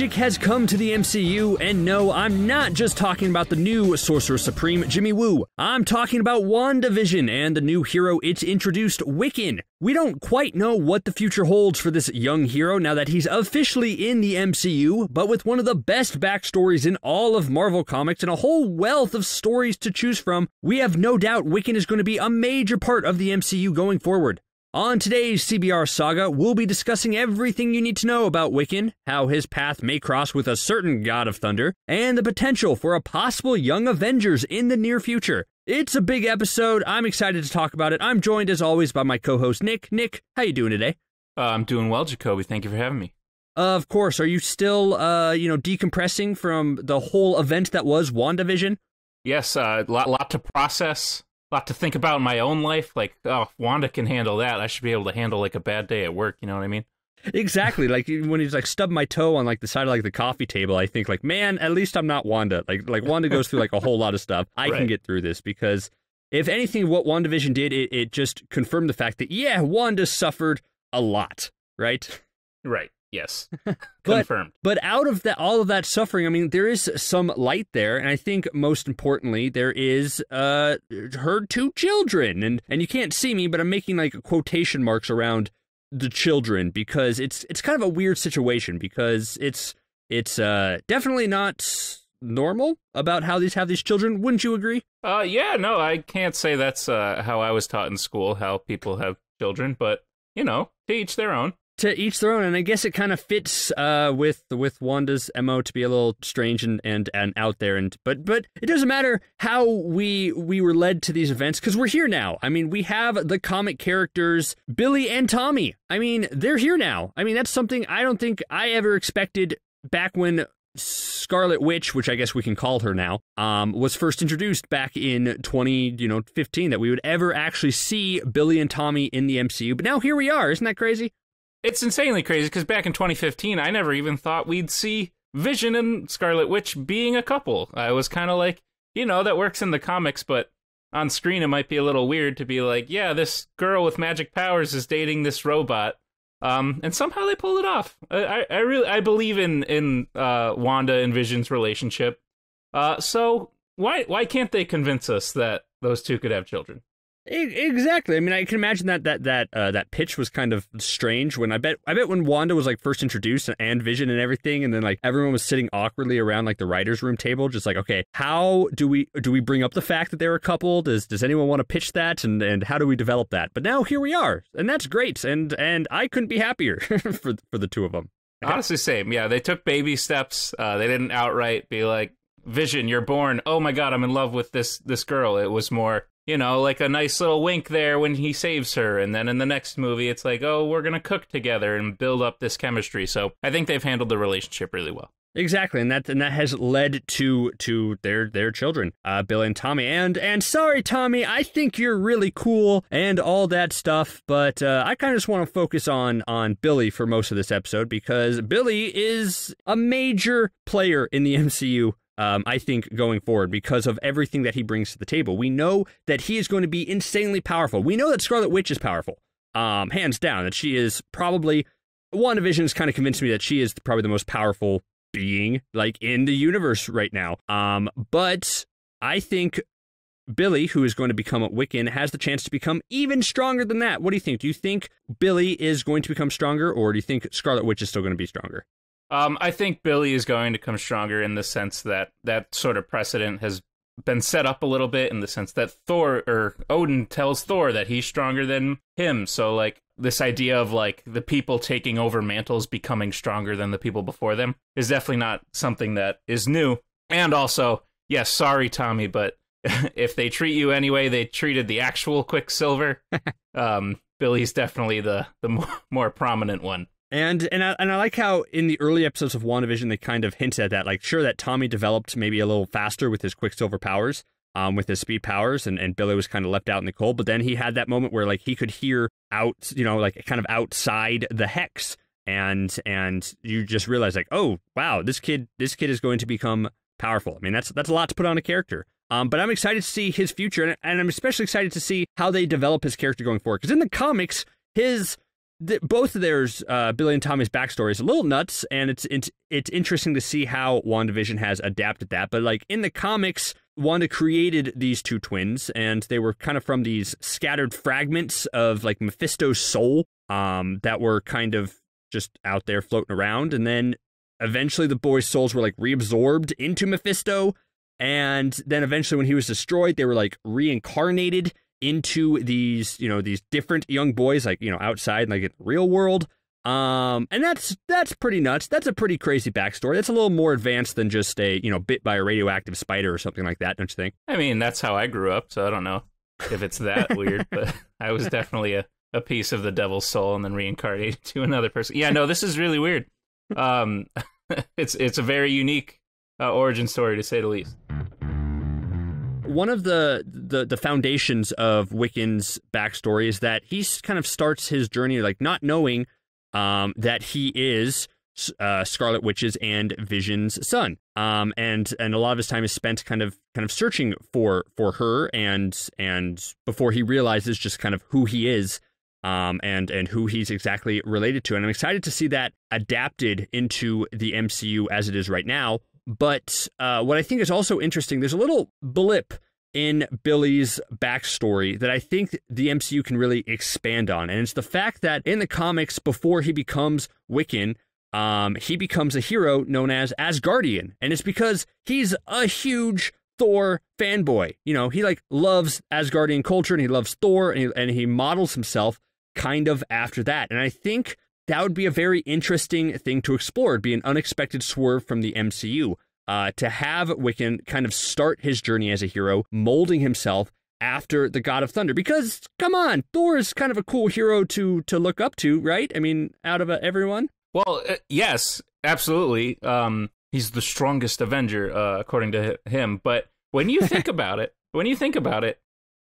Magic has come to the MCU, and no, I'm not just talking about the new Sorcerer Supreme, Jimmy Woo. I'm talking about WandaVision and the new hero it's introduced, Wiccan. We don't quite know what the future holds for this young hero now that he's officially in the MCU, but with one of the best backstories in all of Marvel Comics and a whole wealth of stories to choose from, we have no doubt Wiccan is going to be a major part of the MCU going forward. On today's CBR Saga, we'll be discussing everything you need to know about Wiccan, how his path may cross with a certain God of Thunder, and the potential for a possible Young Avengers in the near future. It's a big episode. I'm excited to talk about it. I'm joined, as always, by my co-host, Nick. Nick, how you doing today? I'm doing well, Jacoby. Thank you for having me. Of course. Are you still, decompressing from the whole event that was WandaVision? Yes, lot to process. Lot to think about in my own life. Like, oh, if Wanda can handle that, I should be able to handle like a bad day at work. You know what I mean? Exactly. Like when he's like stubbed my toe on like the side of like the coffee table, I think like, man, at least I'm not Wanda. Like Wanda goes through like a whole lot of stuff. I can get through this because if anything, what WandaVision did, it just confirmed the fact that yeah, Wanda suffered a lot, right? Right. Yes. Confirmed. But out of that, all of that suffering, I mean, there is some light there, and I think most importantly, there is her two children, and you can't see me, but I'm making like quotation marks around the children because it's kind of a weird situation because it's definitely not normal about how these have these children. Wouldn't you agree? Yeah, no, I can't say that's how I was taught in school, how people have children, but you know, to each their own. To each their own, and I guess it kind of fits with Wanda's MO to be a little strange and out there, but it doesn't matter how we were led to these events because we're here now. I mean, we have the comic characters Billy and Tommy. I mean, they're here now. I mean, that's something I don't think I ever expected back when Scarlet Witch, which I guess we can call her now, was first introduced back in 2015, that we would ever actually see Billy and Tommy in the MCU. But now here we are. Isn't that crazy? It's insanely crazy because back in 2015, I never even thought we'd see Vision and Scarlet Witch being a couple. I was kind of like, that works in the comics, but on screen it might be a little weird to be like, yeah, this girl with magic powers is dating this robot. And somehow they pulled it off. I believe in Wanda and Vision's relationship. So why can't they convince us that those two could have children? Exactly. I mean, I can imagine that pitch was kind of strange when I bet when Wanda was like first introduced and Vision and everything, and then like everyone was sitting awkwardly around like the writers' room table, just like, okay, how do we bring up the fact that they're a couple? Does anyone want to pitch that, and how do we develop that? But now here we are, and that's great, and I couldn't be happier for the two of them. Honestly, same. Yeah, they took baby steps. They didn't outright be like, Vision, you're born. Oh my God, I'm in love with this girl. It was more, like a nice little wink there when he saves her. And then in the next movie, it's like, oh, we're going to cook together and build up this chemistry. So I think they've handled the relationship really well. Exactly, and that has led to their children, Billy and Tommy. And sorry, Tommy, I think you're really cool and all that stuff, but I kind of just want to focus on Billy for most of this episode because Billy is a major player in the MCU. I think going forward because of everything that he brings to the table. We know that he is going to be insanely powerful. We know that Scarlet Witch is powerful, hands down, that she is probably, WandaVision has kind of convinced me that she is probably the most powerful being like in the universe right now. But I think Billy, who is going to become a Wiccan, has the chance to become even stronger than that. What do you think? Do you think Billy is going to become stronger, or do you think Scarlet Witch is still going to be stronger? I think Billy is going to come stronger in the sense that sort of precedent has been set up a little bit in the sense that Odin tells Thor that he's stronger than him. So like this idea of like the people taking over mantles becoming stronger than the people before them is definitely not something that is new. And also, yes, sorry, Tommy, but if they treat you anyway, they treated the actual Quicksilver. Billy's definitely the more prominent one. And I like how in the early episodes of WandaVision, they kind of hinted at that, like, sure, that Tommy developed maybe a little faster with his Quicksilver powers, with his speed powers, and Billy was kind of left out in the cold. But then he had that moment where, like, he could hear out, like, kind of outside the hex, and you just realize, like, oh, wow, this kid is going to become powerful. I mean, that's a lot to put on a character. But I'm excited to see his future, and I'm especially excited to see how they develop his character going forward. Because in the comics, his both of theirs, Billy and Tommy's backstory is a little nuts, and it's interesting to see how WandaVision has adapted that. But like in the comics, Wanda created these two twins, and they were kind of from these scattered fragments of like Mephisto's soul, that were kind of just out there floating around, and then eventually the boys' souls were like reabsorbed into Mephisto, and then eventually when he was destroyed, they were like reincarnated into these, you know, these different young boys, like, you know, outside, like in the real world. And that's pretty nuts. That's a pretty crazy backstory. That's a little more advanced than just a, you know, bit by a radioactive spider or something like that, don't you think? I mean, that's how I grew up, so I don't know if it's that weird, but I was definitely a piece of the devil's soul and then reincarnated to another person. Yeah, no, this is really weird. It's a very unique origin story, to say the least. One of the foundations of Wiccan's backstory is that he kind of starts his journey like not knowing that he is Scarlet Witch's and Vision's son, and a lot of his time is spent kind of searching for her, and before he realizes just kind of who he is, and who he's exactly related to. And I'm excited to see that adapted into the MCU as it is right now. But what I think is also interesting, there's a little blip in Billy's backstory that I think the MCU can really expand on. And it's the fact that in the comics, before he becomes Wiccan, he becomes a hero known as Asgardian. And it's because he's a huge Thor fanboy. You know, he like loves Asgardian culture, and he loves Thor, and he models himself kind of after that. And I think that would be a very interesting thing to explore. It'd be an unexpected swerve from the MCU, to have Wiccan kind of start his journey as a hero, molding himself after the God of Thunder. Because, come on, Thor is kind of a cool hero to look up to, right? I mean, out of everyone? Well, yes, absolutely. He's the strongest Avenger, according to him. But when you think about it,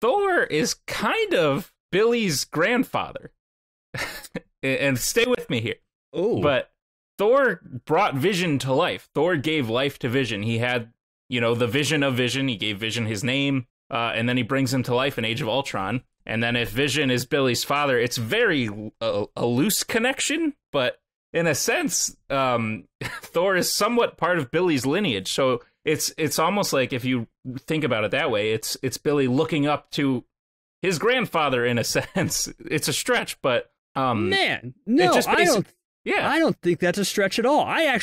Thor is kind of Billy's grandfather. And stay with me here. Oh, but Thor brought Vision to life. Thor gave life to Vision. He had, you know, the vision of Vision. He gave Vision his name, and then he brings him to life in Age of Ultron. And then if Vision is Billy's father, it's very a loose connection, but in a sense, Thor is somewhat part of Billy's lineage. So it's almost like, if you think about it that way, it's Billy looking up to his grandfather in a sense. It's a stretch, but man, no, I don't think that's a stretch at all. I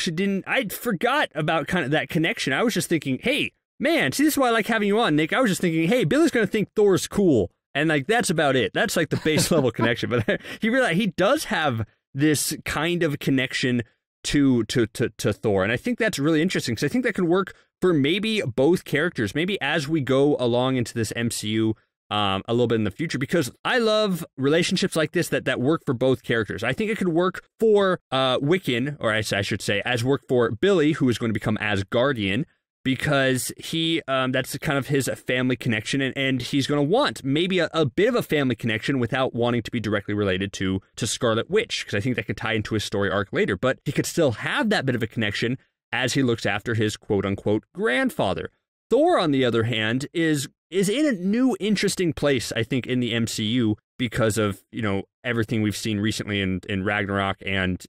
forgot about kind of that connection. I was just thinking, hey, man, see, this is why I like having you on, Nick. I was just thinking, hey, Billy's going to think Thor's cool. And like, that's about it. That's like the base level connection. But he realized he does have this kind of connection to Thor. And I think that's really interesting, because I think that can work for maybe both characters, maybe as we go along into this MCU a little bit in the future, because I love relationships like this that work for both characters. I think it could work for Wiccan, or I should say, as work for Billy, who is going to become Asgardian, because he that's kind of his family connection, and he's going to want maybe a bit of a family connection without wanting to be directly related to Scarlet Witch, because I think that could tie into his story arc later. But he could still have that bit of a connection as he looks after his quote-unquote grandfather. Thor, on the other hand, is in a new, interesting place, I think, in the MCU, because of, you know, everything we've seen recently in Ragnarok and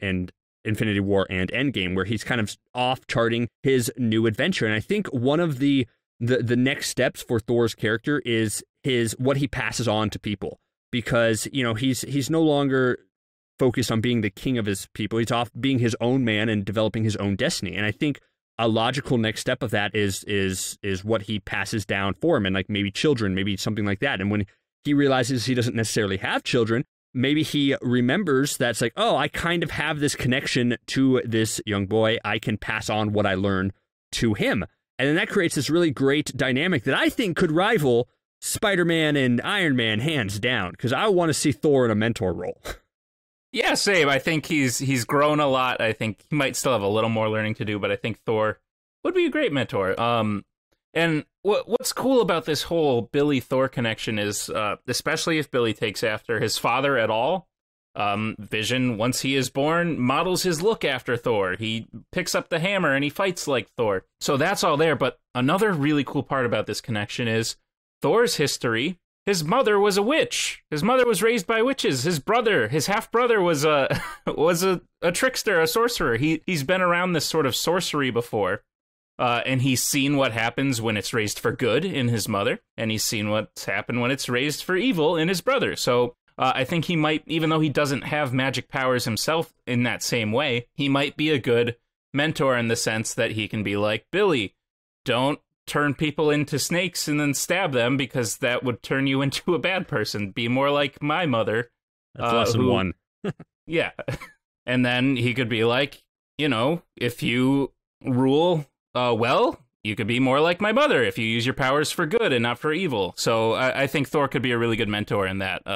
Infinity War and Endgame, where he's kind of off charting his new adventure. And I think one of the next steps for Thor's character is what he passes on to people, because, you know, he's no longer focused on being the king of his people. He's off being his own man and developing his own destiny. And I think a logical next step of that is what he passes down for him, and like maybe children, maybe something like that. And when he realizes he doesn't necessarily have children, maybe he remembers that's like, oh, I kind of have this connection to this young boy. I can pass on what I learn to him. And then that creates this really great dynamic that I think could rival Spider-Man and Iron Man hands down, because I want to see Thor in a mentor role. Yeah, same. I think he's grown a lot. I think he might still have a little more learning to do, but I think Thor would be a great mentor. And what's cool about this whole Billy-Thor connection is, especially if Billy takes after his father at all, Vision, once he is born, models his look after Thor. He picks up the hammer and he fights like Thor. So that's all there. But another really cool part about this connection is Thor's history, his mother was a witch. His mother was raised by witches. His half brother, was a trickster, a sorcerer. He's been around this sort of sorcery before, and he's seen what happens when it's raised for good in his mother, and he's seen what's happened when it's raised for evil in his brother. So I think he might, even though he doesn't have magic powers himself in that same way, he might be a good mentor in the sense that he can be like, Billy, don't turn people into snakes and then stab them, because that would turn you into a bad person. Be more like my mother. That's lesson one. Yeah. And then he could be like, if you rule well, you could be more like my mother if you use your powers for good and not for evil. So I think Thor could be a really good mentor in that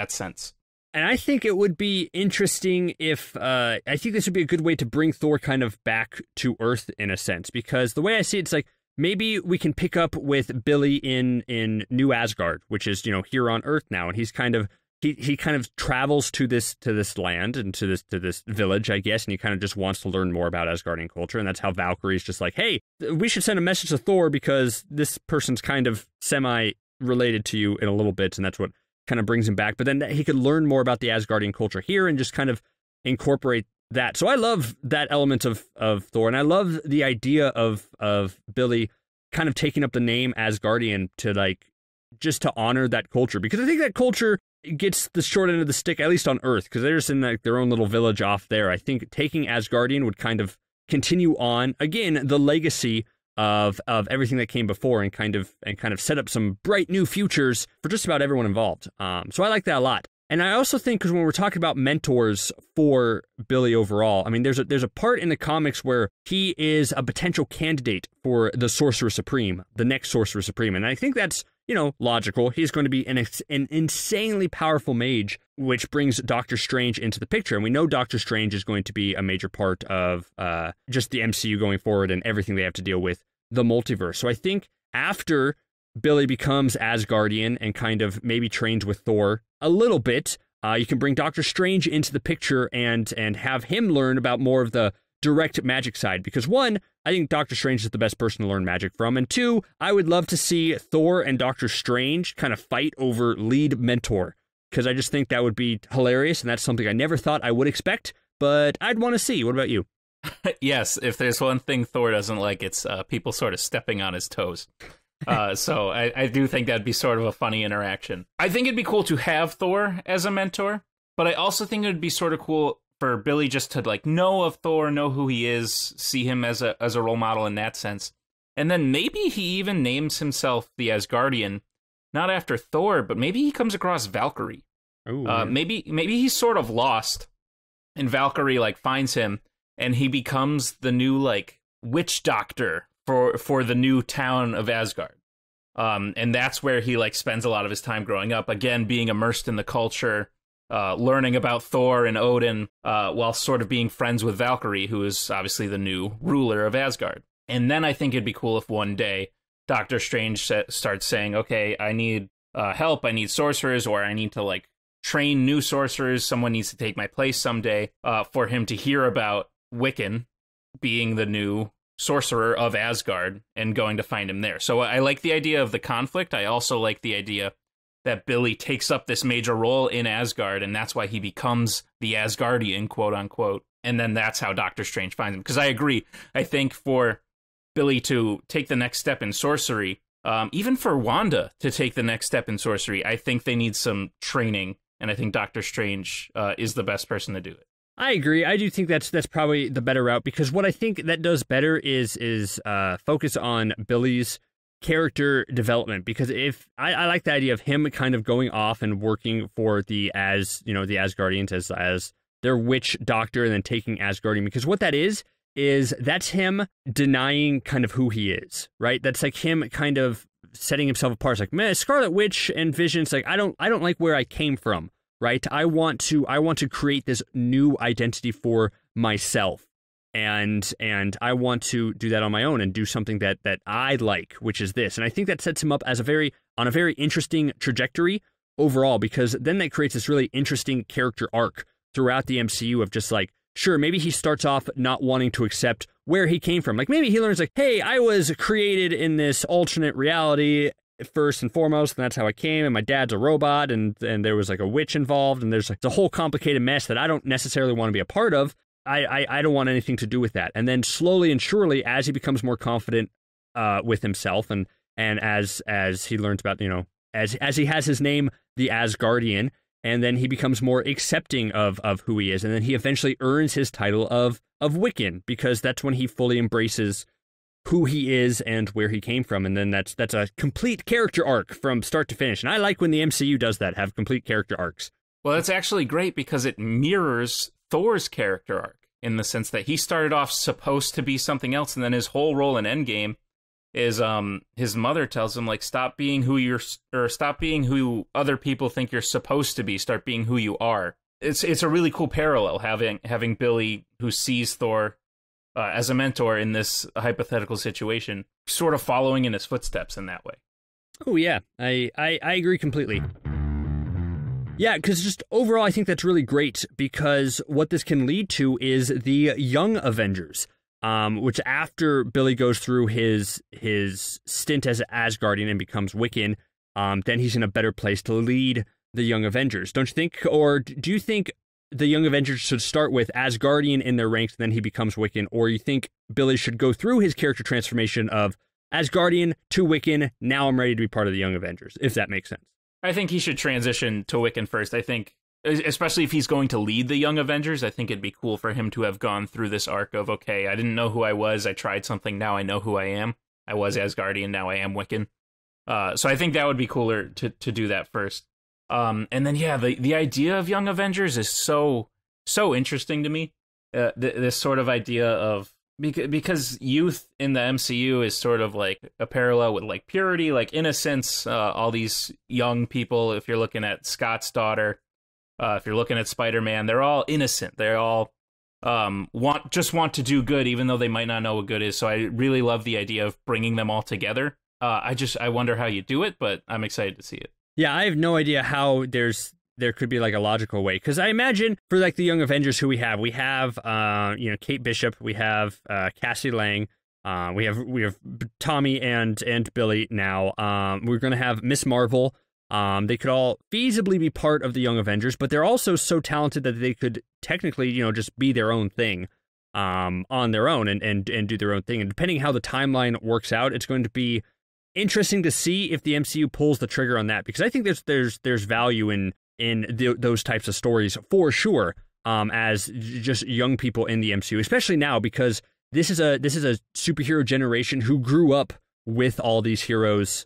sense. And I think it would be interesting if, I think this would be a good way to bring Thor kind of back to Earth in a sense, because the way I see it, it's like, maybe we can pick up with Billy in New Asgard, which is, here on Earth now. And he's kind of, he kind of travels to this land and to this village, I guess. And he kind of just wants to learn more about Asgardian culture. And that's how Valkyrie's just like, hey, we should send a message to Thor because this person's kind of semi-related to you in a little bit. And that's what kind of brings him back. But then he could learn more about the Asgardian culture here and just kind of incorporate that. So I love that element of Thor, and I love the idea of Billy kind of taking up the name Asgardian to just to honor that culture, because I think that culture gets the short end of the stick, at least on Earth, because they're just in their own little village off there. I think taking Asgardian would kind of continue on again the legacy of everything that came before, and kind of set up some bright new futures for just about everyone involved. So I like that a lot. And I also think, because when we're talking about mentors for Billy overall, I mean, there's a part in the comics where he is a potential candidate for the Sorcerer Supreme, the next Sorcerer Supreme. And I think that's, logical. He's going to be an insanely powerful mage, which brings Doctor Strange into the picture. And we know Doctor Strange is going to be a major part of just the MCU going forward and everything they have to deal with the multiverse. So I think after Billy becomes Asgardian and kind of maybe trains with Thor a little bit, you can bring Doctor Strange into the picture and have him learn about more of the direct magic side. Because one, I think Doctor Strange is the best person to learn magic from. And two, I would love to see Thor and Doctor Strange kind of fight over lead mentor, because I just think that would be hilarious. And that's something I never thought I would expect, but I'd want to see. What about you? Yes, if there's one thing Thor doesn't like, it's people sort of stepping on his toes. So I do think that'd be sort of a funny interaction. I think it'd be cool to have Thor as a mentor, but I also think it'd be sort of cool for Billy just to know of Thor, know who he is, see him as a role model in that sense. And then maybe he even names himself the Asgardian, not after Thor, but maybe he comes across Valkyrie. Ooh, maybe he's sort of lost, and Valkyrie finds him, and he becomes the new witch doctor for the new town of Asgard. And that's where he spends a lot of his time growing up, again being immersed in the culture, learning about Thor and Odin, while sort of being friends with Valkyrie, who is obviously the new ruler of Asgard. And then I think it'd be cool if one day Doctor Strange starts saying, okay, I need help, I need sorcerers, or I need to train new sorcerers, someone needs to take my place someday, for him to hear about Wiccan being the new sorcerer of Asgard and going to find him there. So I like the idea of the conflict. I also like the idea that Billy takes up this major role in Asgard, and that's why he becomes the Asgardian, quote unquote. And then that's how Doctor Strange finds him. Because I agree. I think for Billy to take the next step in sorcery, even for Wanda to take the next step in sorcery, I think they need some training. And I think Doctor Strange is the best person to do it. I agree. I do think that's probably the better route, because what I think that does better is focus on Billy's character development. Because if I like the idea of him kind of going off and working for the Asgardians as their witch doctor, and then taking Asgardian, because what that is that's him denying kind of who he is, right? That's him kind of setting himself apart. It's like, man, Scarlet Witch and Vision's I don't like where I came from. Right, I want to create this new identity for myself, and I want to do that on my own and do something that I like, which is this. And I think that sets him up as on a very interesting trajectory overall, because then that creates this really interesting character arc throughout the MCU of just sure, maybe he starts off not wanting to accept where he came from. Maybe he learns hey, I was created in this alternate reality first and foremost, and that's how I came, and my dad's a robot, and there was like a witch involved, and there's like the whole complicated mess that I don't necessarily want to be a part of. I don't want anything to do with that. And then slowly and surely, as he becomes more confident with himself, and as he learns about, as he has his name, the Asgardian, and then he becomes more accepting of who he is, and then he eventually earns his title of Wiccan, because that's when he fully embraces who he is and where he came from, and then that's a complete character arc from start to finish. And I like when the MCU does that, have complete character arcs. Well, that's actually great because it mirrors Thor's character arc in the sense that he started off supposed to be something else, and then his whole role in Endgame is his mother tells him, like, stop being who other people think you're supposed to be, start being who you are. It's a really cool parallel having Billy, who sees Thor as a mentor in this hypothetical situation, sort of following in his footsteps in that way. Oh yeah, I agree completely. Yeah, because just overall, I think that's really great, because what this can lead to is the Young Avengers, which after Billy goes through his stint as Asgardian and becomes Wiccan, then he's in a better place to lead the Young Avengers, don't you think? Or do you think the Young Avengers should start with Asgardian in their ranks, then he becomes Wiccan, or you think Billy should go through his character transformation of Asgardian to Wiccan, now I'm ready to be part of the Young Avengers, if that makes sense? I think he should transition to Wiccan first. I think, especially if he's going to lead the Young Avengers, I think it'd be cool for him to have gone through this arc of, okay, I didn't know who I was, I tried something, now I know who I am. I was Asgardian, now I am Wiccan. So I think that would be cooler to do that first. And then, yeah, the idea of Young Avengers is so interesting to me. This sort of idea of, because youth in the MCU is sort of like a parallel with like purity, like innocence. All these young people, if you're looking at Scott's daughter, if you're looking at Spider-Man, they're all innocent. They're all want to do good, even though they might not know what good is. So I really love the idea of bringing them all together. I wonder how you do it, but I'm excited to see it. Yeah, I have no idea how there could be like a logical way, because I imagine for like the Young Avengers who we have Kate Bishop, we have Cassie Lang, we have Tommy and Billy now. We're gonna have Miss Marvel. They could all feasibly be part of the Young Avengers, but they're also so talented that they could technically just be their own thing on their own and do their own thing. And depending how the timeline works out, it's going to be interesting to see if the MCU pulls the trigger on that, because I think there's value in those types of stories for sure, as just young people in the MCU, especially now, because this is a superhero generation who grew up with all these heroes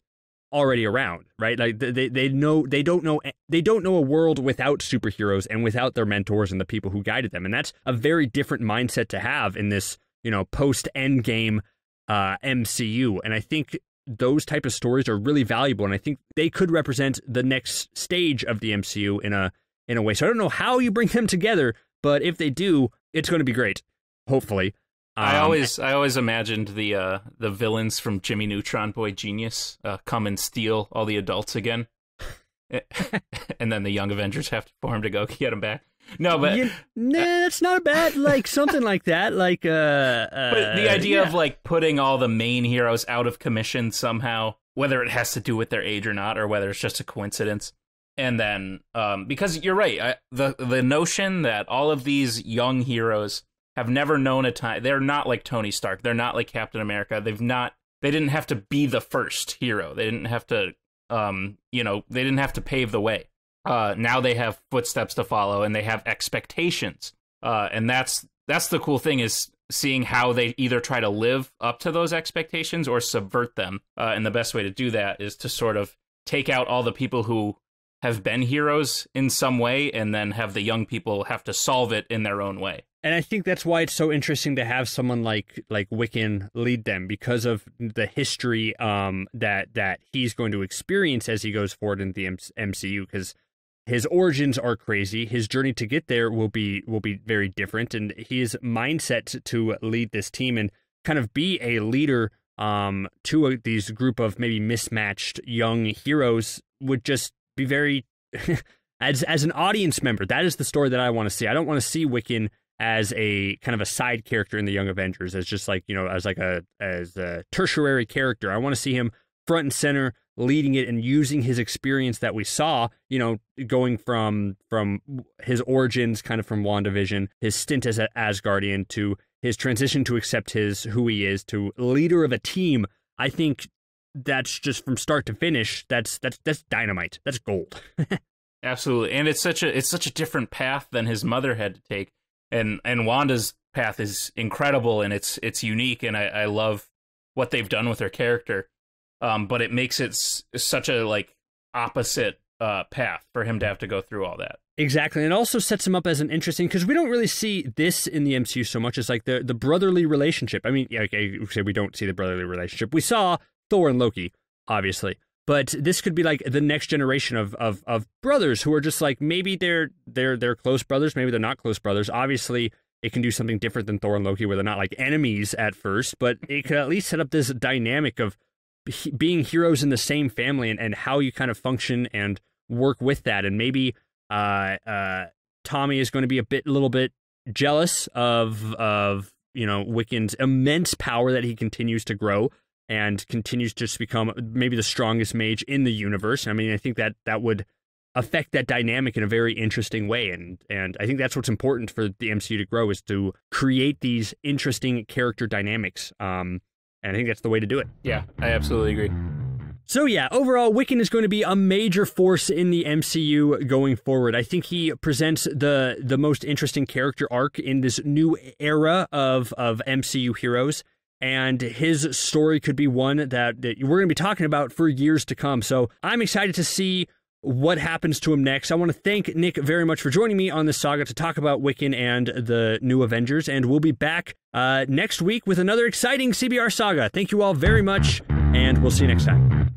already around, right? Like they don't know a world without superheroes and without their mentors and the people who guided them, and that's a very different mindset to have in this post Endgame MCU. And I think those type of stories are really valuable, and I think they could represent the next stage of the MCU in a way. So I don't know how you bring them together, but if they do, it's going to be great. Hopefully. I always imagined the villains from Jimmy Neutron Boy Genius come and steal all the adults again, and then the Young Avengers have to form to go get them back. No, but that's not a bad, like, something like that. Like, but the idea of like putting all the main heroes out of commission somehow, whether it has to do with their age or not, or whether it's just a coincidence. And then, because you're right, the notion that all of these young heroes have never known a time, they're not like Tony Stark, they're not like Captain America, they didn't have to be the first hero, they didn't have to, they didn't have to pave the way. Now they have footsteps to follow, and they have expectations. And that's the cool thing, is seeing how they either try to live up to those expectations or subvert them. And the best way to do that is to sort of take out all the people who have been heroes in some way, and then have the young people have to solve it in their own way. And I think that's why it's so interesting to have someone like Wiccan lead them, because of the history that he's going to experience as he goes forward in the MCU, because his origins are crazy. His journey to get there will be very different, and his mindset to lead this team and kind of be a leader to these group of maybe mismatched young heroes would just be very as an audience member. That is the story that I want to see. I don't want to see Wiccan as a kind of a side character in the Young Avengers, as just like as a tertiary character. I want to see him front and center, leading it and using his experience that we saw, you know, going from his origins, kind of from WandaVision, his stint as an Asgardian, to his transition to accept who he is, to leader of a team. I think that's just from start to finish. That's dynamite. That's gold. Absolutely, and it's such a different path than his mother had to take, and Wanda's path is incredible and it's unique, and I love what they've done with her character. But it makes it such a like opposite path for him to have to go through all that. Exactly, and it also sets him up as an interesting, because we don't really see this in the MCU so much as like the brotherly relationship. I mean, yeah, okay, we don't see the brotherly relationship. We saw Thor and Loki, obviously. But this could be like the next generation of brothers who are just like, maybe they're close brothers, maybe they're not close brothers. Obviously, it can do something different than Thor and Loki, where they're not like enemies at first, but it could at least set up this dynamic of being heroes in the same family and how you kind of function and work with that. And maybe Tommy is going to be a little bit jealous of you know, Wiccan's immense power that he continues to grow and continues to just become maybe the strongest mage in the universe. I mean, I think that would affect that dynamic in a very interesting way. And I think that's what's important for the MCU to grow, is to create these interesting character dynamics. And I think that's the way to do it. Yeah, I absolutely agree. So yeah, overall, Wiccan is going to be a major force in the MCU going forward. I think he presents the most interesting character arc in this new era of MCU heroes. And his story could be one that we're going to be talking about for years to come. So I'm excited to see what happens to him next. I want to thank Nick very much for joining me on this saga to talk about Wiccan and the new Avengers. And we'll be back next week with another exciting CBR saga. Thank you all very much, and we'll see you next time.